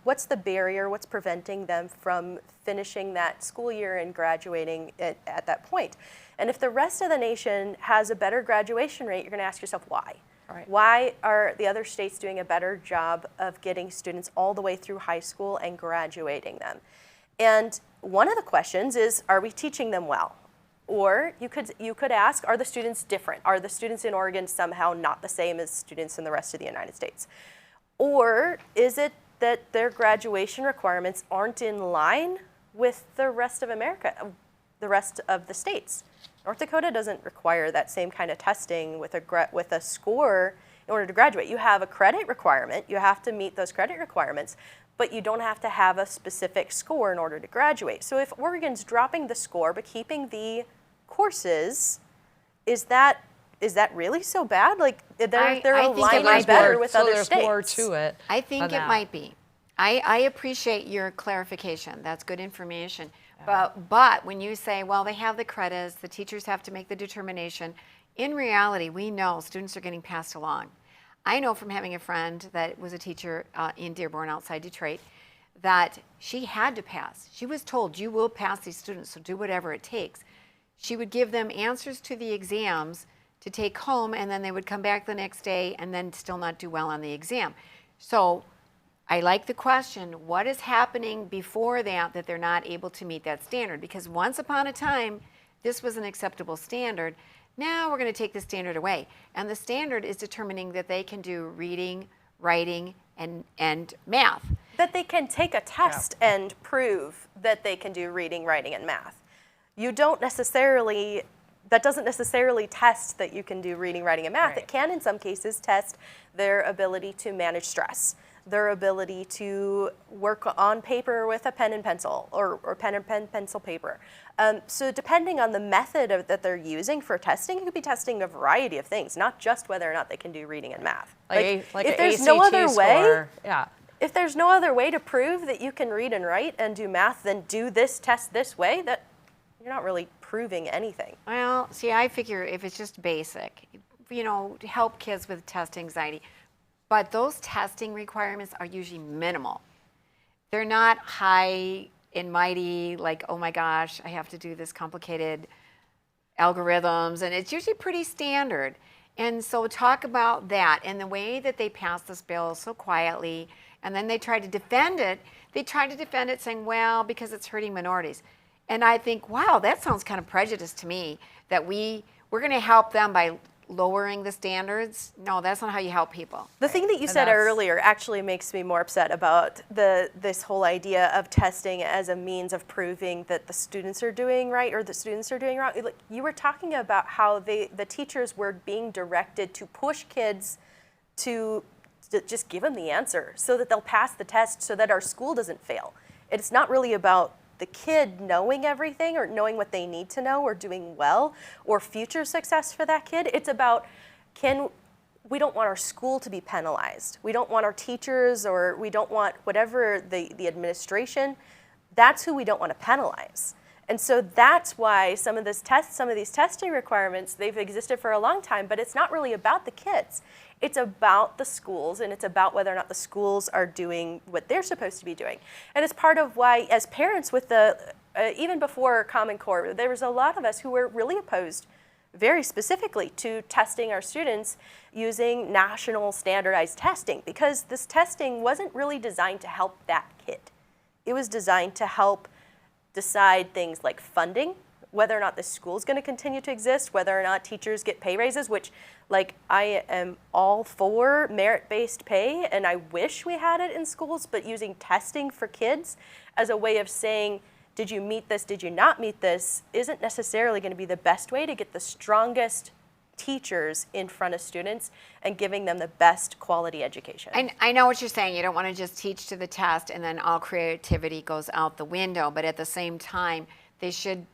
What's the barrier? What's preventing them from finishing that school year and graduating at that point? And if the rest of the nation has a better graduation rate, you're going to ask yourself why. Right. Why are the other states doing a better job of getting students all the way through high school and graduating them? And one of the questions is, are we teaching them well? Or you could ask, are the students different? Are the students in Oregon somehow not the same as students in the rest of the United States? Or is it that their graduation requirements aren't in line with the rest of America, the rest of the states? North Dakota doesn't require that same kind of testing with a score in order to graduate. You have a credit requirement. You have to meet those credit requirements, but you don't have to have a specific score in order to graduate. So if Oregon's dropping the score but keeping the courses, is that really so bad? Like they're aligning better with other states. There's more to it. I think it might be. I appreciate your clarification. That's good information. Yeah. But when you say, well, they have the credits, the teachers have to make the determination, in reality, we know students are getting passed along. I know from having a friend that was a teacher in Dearborn outside Detroit that she had to pass. She was told, you will pass these students, so do whatever it takes. She would give them answers to the exams to take home, and then they would come back the next day and then still not do well on the exam. So I like the question, what is happening before that they're not able to meet that standard? Because once upon a time, this was an acceptable standard. Now we're going to take the standard away. And the standard is determining that they can do reading, writing, and math. That they can take a test and prove that they can do reading, writing, and math. That doesn't necessarily test that you can do reading, writing, and math. Right. It can, in some cases, test their ability to manage stress, their ability to work on paper with a pen and pencil or pen and pencil paper. So depending on the method that they're using for testing, it could be testing a variety of things, not just whether or not they can do reading and math. Like if there's no other way, if there's no other way to prove that you can read and write and do math, then do this test this way, that you're not really proving anything. Well, see, I figure if it's just basic, help kids with test anxiety. But those testing requirements are usually minimal. They're not high and mighty, like, oh my gosh, I have to do this complicated algorithms, and it's usually pretty standard. And so talk about that and the way that they passed this bill so quietly, and then they tried to defend it. They tried to defend it saying, well, because it's hurting minorities. And I think, wow, that sounds kind of prejudiced to me, that we're going to help them by lowering the standards. No, that's not how you help people. The thing that you said earlier actually makes me more upset about this whole idea of testing as a means of proving that the students are doing right or the students are doing wrong. Like, you were talking about how the teachers were being directed to push kids to just give them the answer so that they'll pass the test so that our school doesn't fail. It's not really about the kid knowing everything or knowing what they need to know or doing well or future success for that kid. It's about we don't want our school to be penalized. We don't want our teachers, or we don't want whatever the administration. That's who we don't want to penalize. And so that's why some of these testing requirements, they've existed for a long time, but it's not really about the kids. It's about the schools, and it's about whether or not the schools are doing what they're supposed to be doing. And it's part of why, as parents, with even before Common Core, there was a lot of us who were really opposed very specifically to testing our students using national standardized testing, because this testing wasn't really designed to help that kid. It was designed to help decide things like funding, whether or not the school is going to continue to exist, whether or not teachers get pay raises, which, like, I am all for merit-based pay, and I wish we had it in schools, but using testing for kids as a way of saying, did you meet this, did you not meet this, isn't necessarily going to be the best way to get the strongest teachers in front of students and giving them the best quality education. I know what you're saying. You don't want to just teach to the test and then all creativity goes out the window, but at the same time, they should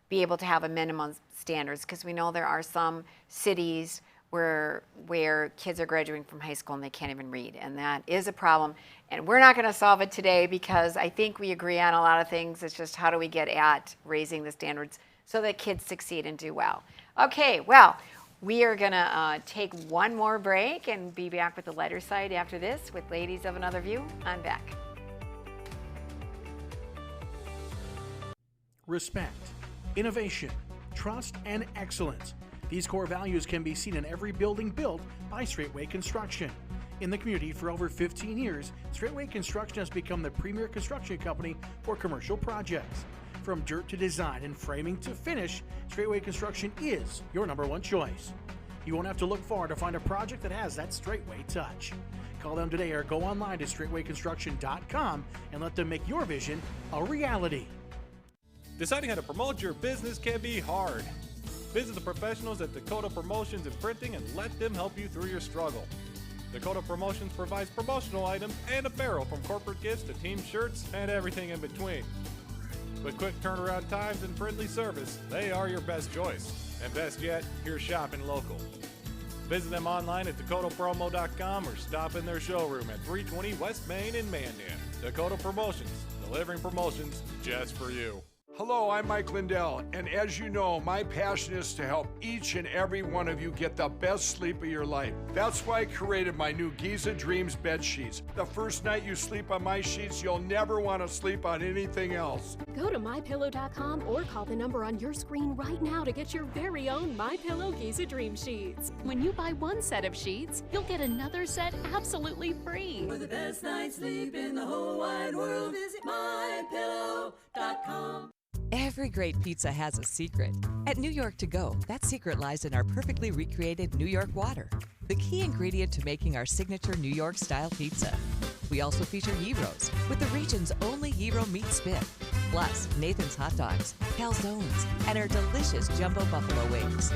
be able to have a minimum standards, because we know there are some cities where kids are graduating from high school and they can't even read, and that is a problem. And we're not going to solve it today, because I think we agree on a lot of things. It's just, how do we get at raising the standards so that kids succeed and do well? Okay, well, we are going to take one more break and be back with the lighter side after this with Ladies of Another View on Beck. Respect, innovation, trust, and excellence. These core values can be seen in every building built by Straightway Construction. In the community for over 15 years, Straightway Construction has become the premier construction company for commercial projects. From dirt to design and framing to finish, Straightway Construction is your #1 choice. You won't have to look far to find a project that has that Straightway touch. Call them today or go online to straightwayconstruction.com and let them make your vision a reality. Deciding how to promote your business can be hard. Visit the professionals at Dakota Promotions and Printing and let them help you through your struggle. Dakota Promotions provides promotional items and apparel, from corporate gifts to team shirts and everything in between. With quick turnaround times and friendly service, they are your best choice. And best yet, you're shopping local. Visit them online at dakotapromo.com or stop in their showroom at 320 West Main in Mandan. Dakota Promotions, delivering promotions just for you. Hello, I'm Mike Lindell, and as you know, my passion is to help each and every one of you get the best sleep of your life. That's why I created my new Giza Dreams bed sheets. The first night you sleep on my sheets, you'll never want to sleep on anything else. Go to mypillow.com or call the number on your screen right now to get your very own MyPillow Giza Dream sheets. When you buy one set of sheets, you'll get another set absolutely free. For the best night's sleep in the whole wide world, visit mypillow.com. Every great pizza has a secret. At New York To Go, that secret lies in our perfectly recreated New York water, the key ingredient to making our signature New York-style pizza. We also feature gyros, with the region's only gyro meat spit, plus Nathan's hot dogs, calzones, and our delicious jumbo buffalo wings.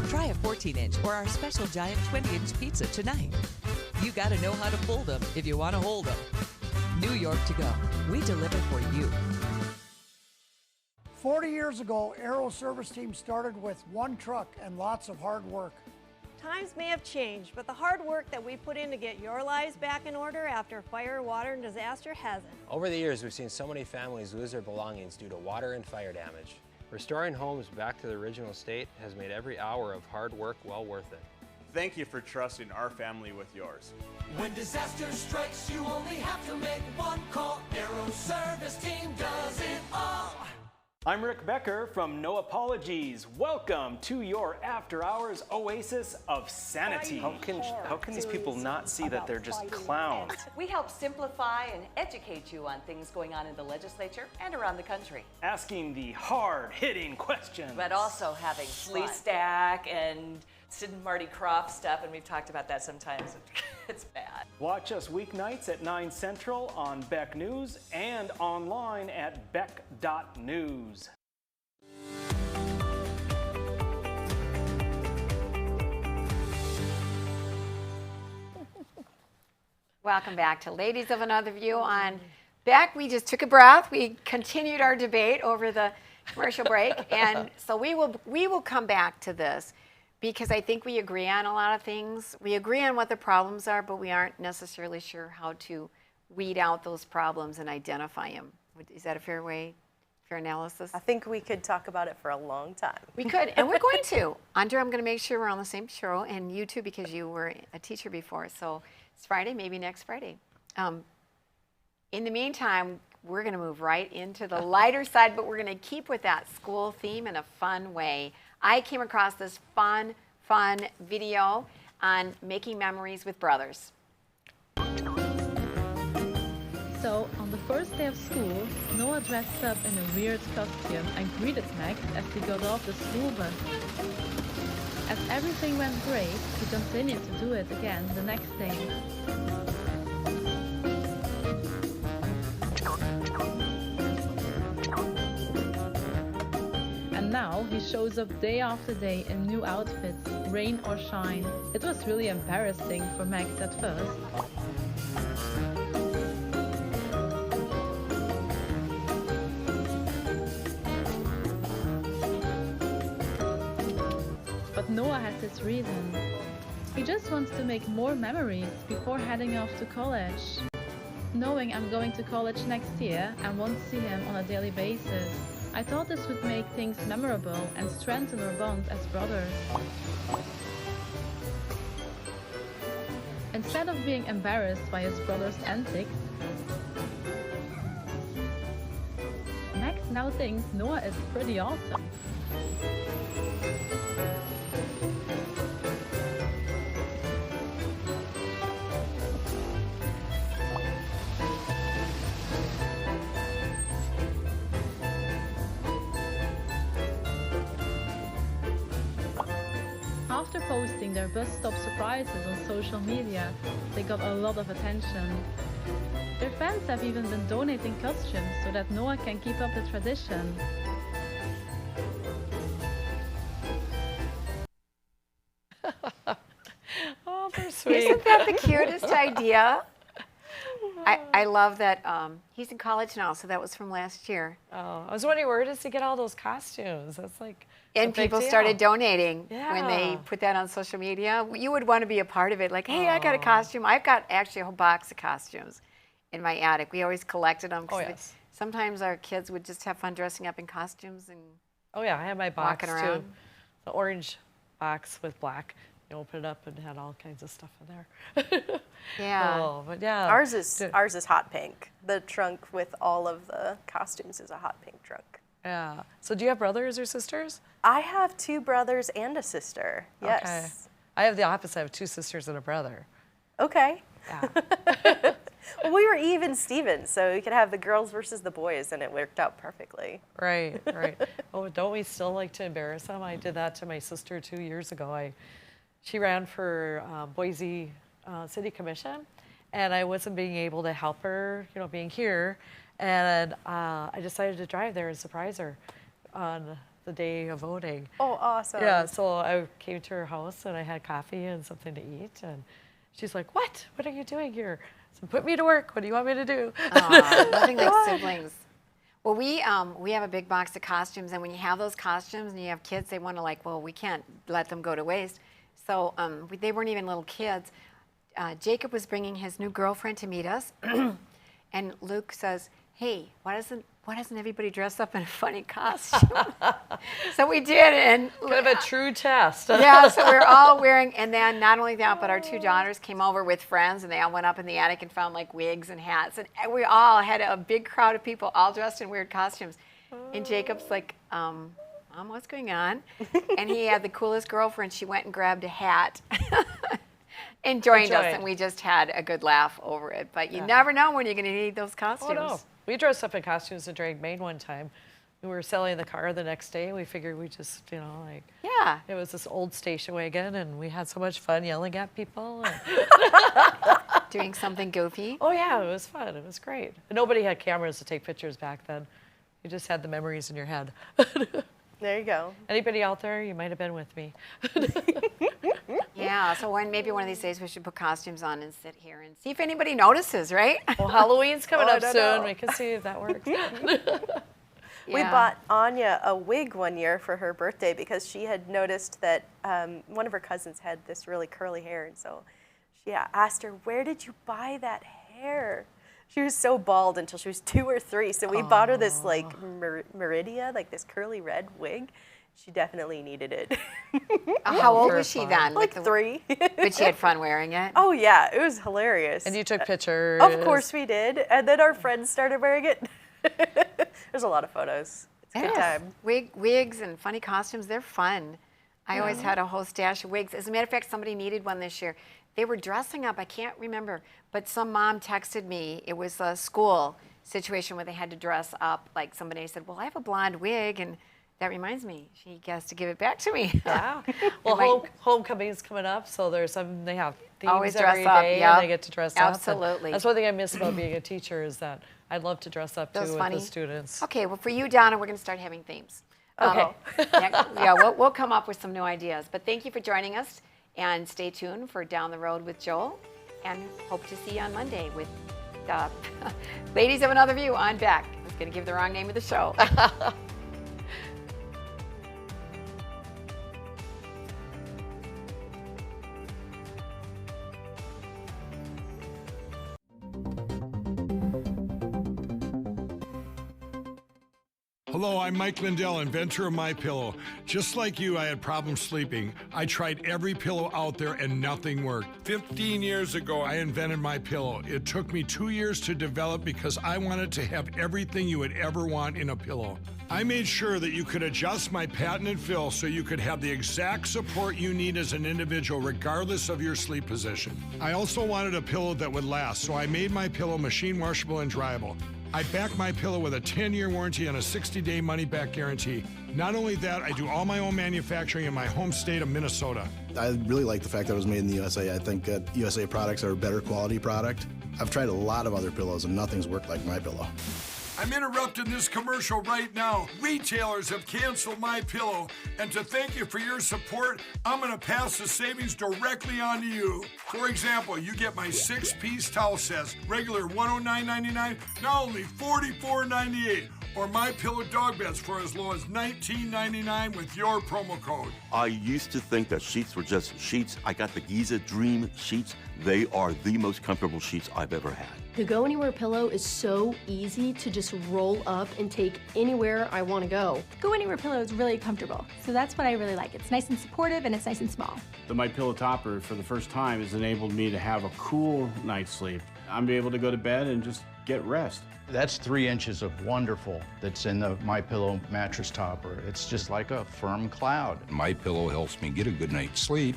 Try a 14-inch or our special giant 20-inch pizza tonight. You gotta know how to fold them if you want to hold them. New York To Go, we deliver for you. 40 years ago, Aero Service Team started with one truck and lots of hard work. Times may have changed, but the hard work that we put in to get your lives back in order after fire, water, and disaster hasn't. Over the years, we've seen so many families lose their belongings due to water and fire damage. Restoring homes back to the original state has made every hour of hard work well worth it. Thank you for trusting our family with yours. When disaster strikes, you only have to make one call. Aero Service Team does it all. I'm Rick Becker from No Apologies. Welcome to your after-hours oasis of sanity. How can these people not see that they're just clowns? We help simplify and educate you on things going on in the legislature and around the country. Asking the hard-hitting questions. But also having Fleece Stack and Marty Krofft stuff, and we've talked about that sometimes. It's bad. Watch us weeknights at 9 Central on Beck News and online at beck.news. Welcome back to Ladies of Another View on Beck. We just took a breath. We continued our debate over the commercial break, and so we will come back to this because I think we agree on a lot of things. We agree on what the problems are, but we aren't necessarily sure how to weed out those problems and identify them. Is that a fair analysis? I think we could talk about it for a long time. We could, and we're going to. Andrea, I'm going to make sure we're on the same show, and you too, because you were a teacher before. So it's Friday, maybe next Friday. In the meantime, we're going to move right into the lighter side, but we're going to keep with that school theme in a fun way. I came across this fun video on making memories with brothers. So, on the first day of school, Noah dressed up in a weird costume and greeted Max as he got off the school bus. As everything went great, he continued to do it again the next day. And now he shows up day after day in new outfits, rain or shine. It was really embarrassing for Max at first. But Noah has his reason. He just wants to make more memories before heading off to college. Knowing I'm going to college next year and won't see him on a daily basis, I thought this would make things memorable and strengthen our bond as brothers. Instead of being embarrassed by his brother's antics, Max now thinks Noah is pretty awesome. After posting their bus stop surprises on social media, they got a lot of attention. Their fans have even been donating costumes so that Noah can keep up the tradition. Oh, they're sweet. Isn't that the cutest idea? I love that he's in college now, so that was from last year. Oh, I was wondering, where does he get all those costumes? That's like And a big people deal. started donating when they Yeah. put that on social media. You would want to be a part of it. Like, hey, I got a costume. I've got actually a whole box of costumes in my attic. We always collected them. Oh, yes. Sometimes our kids would just have fun dressing up in costumes and Oh yeah, I had my box walking too. around. The orange box with black. You open it up and it had all kinds of stuff in there. Yeah. Oh, but yeah. Ours is hot pink. The trunk with all of the costumes is a hot pink trunk. Yeah. So do you have brothers or sisters? I have 2 brothers and a sister. Yes. Okay. I have the opposite. I have 2 sisters and a brother. Okay. Yeah. Well, we were even Stevens, so we could have the girls versus the boys, and it worked out perfectly. Right, right. Oh, don't we still like to embarrass them? I did that to my sister 2 years ago. She ran for Boise City Commission, and I wasn't being able to help her, being here. And I decided to drive there and surprise her on the day of voting. Oh, awesome. Yeah, so I came to her house, and I had coffee and something to eat, and she's like, "What? What are you doing here?" So put me to work. What do you want me to do? Nothing like siblings. Well, we have a big box of costumes, and when you have those costumes and you have kids, they want to we can't let them go to waste. So they weren't even little kids. Jacob was bringing his new girlfriend to meet us, and Luke says, "Hey, why doesn't everybody dress up in a funny costume?" So we did, and kind of a true test. Yeah, so we're all wearing, and then not only that, but our 2 daughters came over with friends, and they all went up in the attic and found wigs and hats, and we all had a big crowd of people all dressed in weird costumes. And Jacob's like, Mom, what's going on? And he had the coolest girlfriend. She went and grabbed a hat and joined us, and we just had a good laugh over it. But you never know when you're going to need those costumes. Oh, no. We dressed up in costumes and drank Maine one time. we were selling the car the next day. We figured we just, you know, like, yeah, it was this old station wagon, and we had so much fun yelling at people. And doing something goofy. Oh yeah, it was fun. It was great. Nobody had cameras to take pictures back then. You just had the memories in your head. There you go. Anybody out there? You might have been with me. Yeah, so maybe one of these days we should put costumes on and sit here and see if anybody notices, right? Well, Halloween's coming up soon. know. We can see if that works. We bought Anya a wig one year for her birthday because she had noticed that one of her cousins had this really curly hair, and so she asked her, "Where did you buy that hair?" She was so bald until she was 2 or 3, so we bought her this like Meridia, like this curly red wig. She definitely needed it. How old was she then? Like 3. But she had fun wearing it? Oh yeah, it was hilarious. And you took pictures? Of course we did, and then our friends started wearing it. There's a lot of photos. It's a good time. Wigs and funny costumes, they're fun. I always had a whole stash of wigs. As a matter of fact, somebody needed one this year. They were dressing up, I can't remember, but some mom texted me. It was a school situation where they had to dress up. Like somebody said, well, I have a blonde wig, and that reminds me, she has to give it back to me. Yeah. Well, homecoming's coming up, so there's some, they have themes always every dress up, day, yep. and they get to dress up. Absolutely. That's one thing I miss about being a teacher is that I love to dress up Those too funny. with the students. Okay, well for you, Donna, we're going to start having themes. Okay. We'll come up with some new ideas. But thank you for joining us, and stay tuned for Down the Road with Joel, and hope to see you on Monday with Ladies of Another View on Beck. I was going to give the wrong name of the show. Hello, I'm Mike Lindell, inventor of MyPillow. Just like you, I had problems sleeping. I tried every pillow out there and nothing worked. 15 years ago, I invented MyPillow. It took me 2 years to develop because I wanted to have everything you would ever want in a pillow. I made sure that you could adjust my patented fill so you could have the exact support you need as an individual regardless of your sleep position. I also wanted a pillow that would last, so I made MyPillow machine washable and dryable. I back MyPillow with a 10-year warranty and a 60-day money-back guarantee. Not only that, I do all my own manufacturing in my home state of Minnesota. I really like the fact that it was made in the USA. I think that USA products are a better quality product. I've tried a lot of other pillows and nothing's worked like MyPillow. I'm interrupting this commercial right now. Retailers have canceled MyPillow, and to thank you for your support, I'm going to pass the savings directly on to you. For example, you get my 6-piece towel sets, regular $109.99, now only $44.98, or MyPillow dog beds for as low as $19.99 with your promo code. I used to think that sheets were just sheets. I got the Giza Dream sheets. They are the most comfortable sheets I've ever had. The Go Anywhere pillow is so easy to just roll up and take anywhere I want to go. Go Anywhere pillow is really comfortable, so that's what I really like. It's nice and supportive and it's nice and small. The MyPillow topper, for the first time, has enabled me to have a cool night's sleep. I'm able to go to bed and just get rest. That's 3 inches of wonderful that's in the MyPillow mattress topper. It's just like a firm cloud. MyPillow helps me get a good night's sleep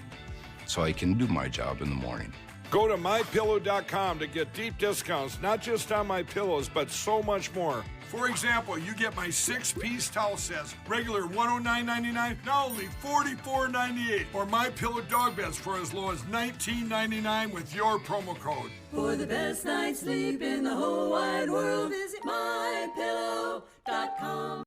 so I can do my job in the morning. Go to MyPillow.com to get deep discounts, not just on my pillows, but so much more. For example, you get my 6-piece towel sets, regular $109.99, now only $44.98, or MyPillow dog beds for as low as $19.99 with your promo code. For the best night's sleep in the whole wide world, visit MyPillow.com.